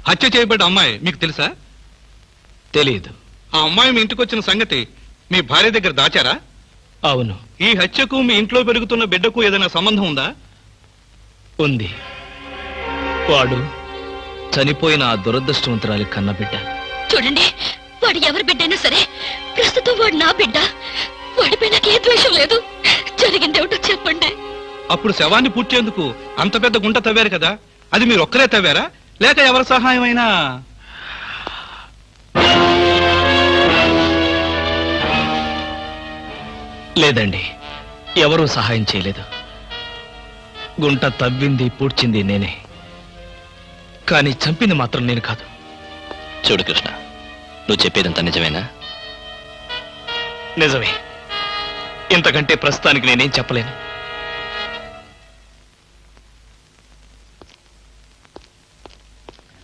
హత్య చేయబడ్డ అమ్మాయి మీకు తెలుసా? తెలియదు. ఆ అమ్మాయి మీ ఇంటికి వచ్చిన సంగతి మీ భార్య దగ్గర దాచారా? అవును. ఈ హత్యకు మీ ఇంట్లో పెరుగుతున్న బిడ్డకు ఏదైనా సంబంధం ఉందా? ఉంది. వాడు చనిపోయిన ఆ దురదృష్టవంతురాలి కన్న బిడ్డ. చూడండి, వాడు ఎవరి బిడ్డైనా సరే ప్రస్తుతం వాడు నా బిడ్డ. వాడిపై నాకు ఏ ద్వేషం లేదు. జరిగిందేమిటో చెప్పండి. అప్పుడు శవాన్ని పూడ్చేందుకు అంత పెద్ద గుంట తవ్వారు కదా, అది మీరు ఒక్కరే తవ్వారా లేక ఎవరి సహాయమైనా? లేదండి, ఎవరూ సహాయం చేయలేదు. గుంట తవ్వింది పూడ్చింది నేనే, కానీ చంపింది మాత్రం నేను కాదు. చూడు కృష్ణ, నువ్వు చెప్పేదంతా నిజమేనా? నిజమే. ఇంతకంటే ప్రస్తుతానికి నేనేం చెప్పలేను.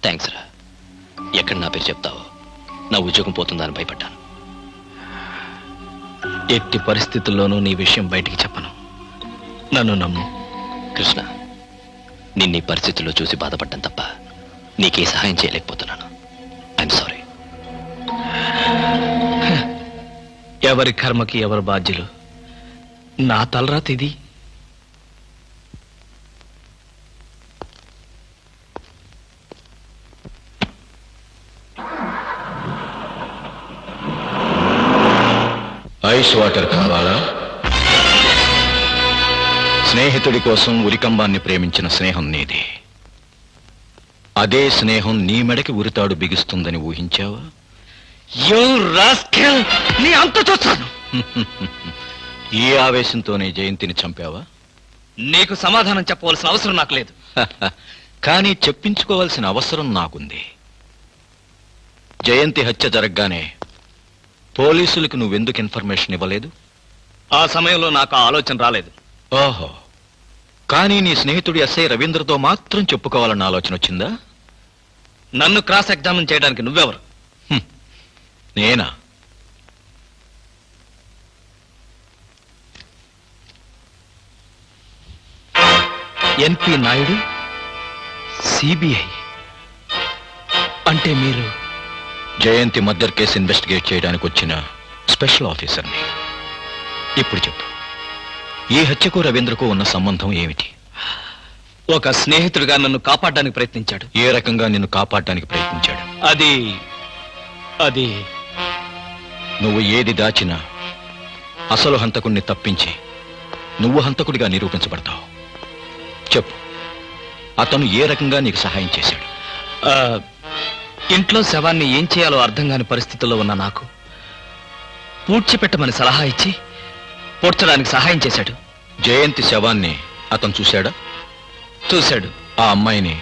థ్యాంక్స్ రా. ఎక్కడ నా పేరు చెప్తావో నా ఉద్యోగం పోతుందని భయపడ్డాను. ఎట్టి పరిస్థితుల్లోనూ నీ విషయం బయటికి చెప్పను. నన్ను నమ్ము. కృష్ణ, నిన్న ఈ పరిస్థితుల్లో చూసి బాధపడ్డం తప్ప నీకే సహాయం చేయలేకపోతున్నాను. I'm sorry. ఎవరి కర్మకి ఎవరు బాధ్యులు. నా తలరాత ఇది. ఐస్ వాటర్ కావాలా? స్నేహితుడి కోసం ఉరికంబాన్ని ప్రేమించిన స్నేహం నీది. అదే స్నేహం నీ మెడకి ఉరితాడు బిగుస్తుందని ఊహించావా? నీ అంత చూస్తాను. ఈ ఆవేశంతోనే జయంతిని చంపావా? నీకు సమాధానం చెప్పవలసిన అవసరం నాకు లేదు. కానీ చెప్పించుకోవాల్సిన అవసరం నాకుంది. జయంతి హత్య జరగగానే పోలీసులకు నువ్వెందుకు ఇన్ఫర్మేషన్ ఇవ్వలేదు? ఆ సమయంలో నాకు ఆ ఆలోచన రాలేదు. ఓహో, కానీ నీ స్నేహితుడి ఎస్ఐ రవీంద్రతో మాత్రం చెప్పుకోవాలన్న ఆలోచన వచ్చిందా? నన్ను క్రాస్ ఎగ్జామిన్ చేయడానికి నువ్వెవరు? నేనా? ఎన్పి నాయుడు, సిబిఐ. అంటే మీరు జయంతి మర్డర్ కేసు ఇన్వెస్టిగేట్ చేయడానికి వచ్చిన స్పెషల్ ఆఫీసర్ని. ఇప్పుడు చెప్పు, ఈ హత్యకు రవీంద్రకు ఉన్న సంబంధం ఏమిటి? ఒక స్నేహితుడిగా నన్ను కాపాడడానికి ప్రయత్నించాడు. ఏ రకంగా నిన్ను కాపాడడానికి ప్రయత్నించాడు? అది నువ్వు ఏది దాచినా అసలు హంతకుడిని తప్పించి నువ్వు హంతకుడిగా నిరూపించబడతావు. చెప్పు, అతను ఏ రకంగా నీకు సహాయం చేశాడు? ఇంట్లో శవాన్ని ఏం చేయాలో అర్థం కాని పరిస్థితుల్లో ఉన్న నాకు పూడ్చిపెట్టమని సలహా ఇచ్చి పూడ్చడానికి సహాయం చేశాడు. జయంతి శవాన్ని అతను చూశాడా? చూశాడు. ఆ అమ్మాయిని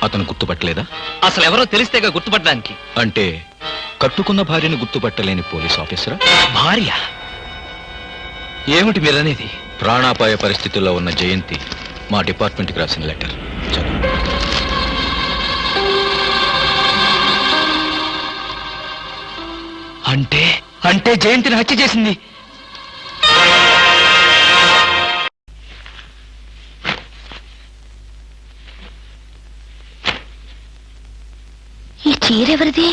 అతను గుర్తుపట్టలేదా? అసలు ఎవరో తెలిస్తేగా గుర్తుపట్టడానికి. అంటే కట్టుకున్న భార్యను గుర్తుపట్టలేని పోలీస్ ఆఫీసరా? భార్య? ఏమిటి మీరనేది? ప్రాణాపాయ పరిస్థితుల్లో ఉన్న జయంతి మా డిపార్ట్మెంట్కి రాసిన లెటర్ చదువు. అంటే జయంతిని హత్య చేసింది ఈ చీరెవరిది?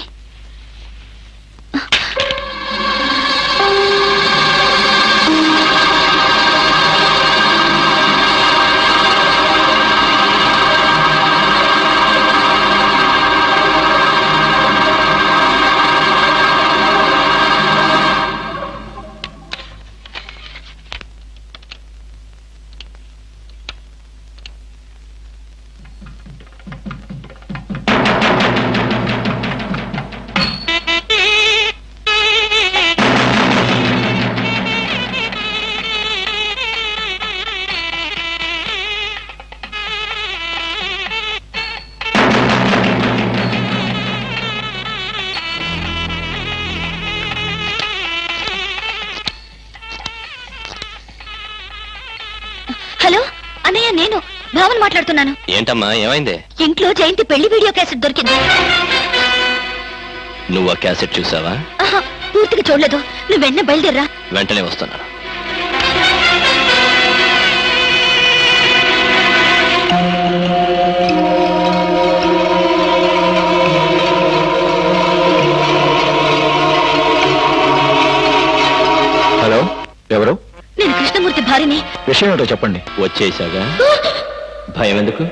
హలో అన్నయ్య, నేను భావన మాట్లాడుతున్నాను. ఏంటమ్మా, ఏమైంది? ఇంట్లో జయంతి పెళ్లి వీడియో క్యాసెట్ దొరికింది. నువ్వు ఆ క్యాసెట్ చూసావా? పూర్తిగా చూడలేదు. నువ్వు వెన్న బయలుదేర్రా. వెంటనే వస్తున్నాను. ఎవరు? నేను కృష్ణమూర్తి భార్యని. విషయం ఏంటో చెప్పండి. వచ్చేసాగా భయం ఎందుకు?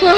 ఓ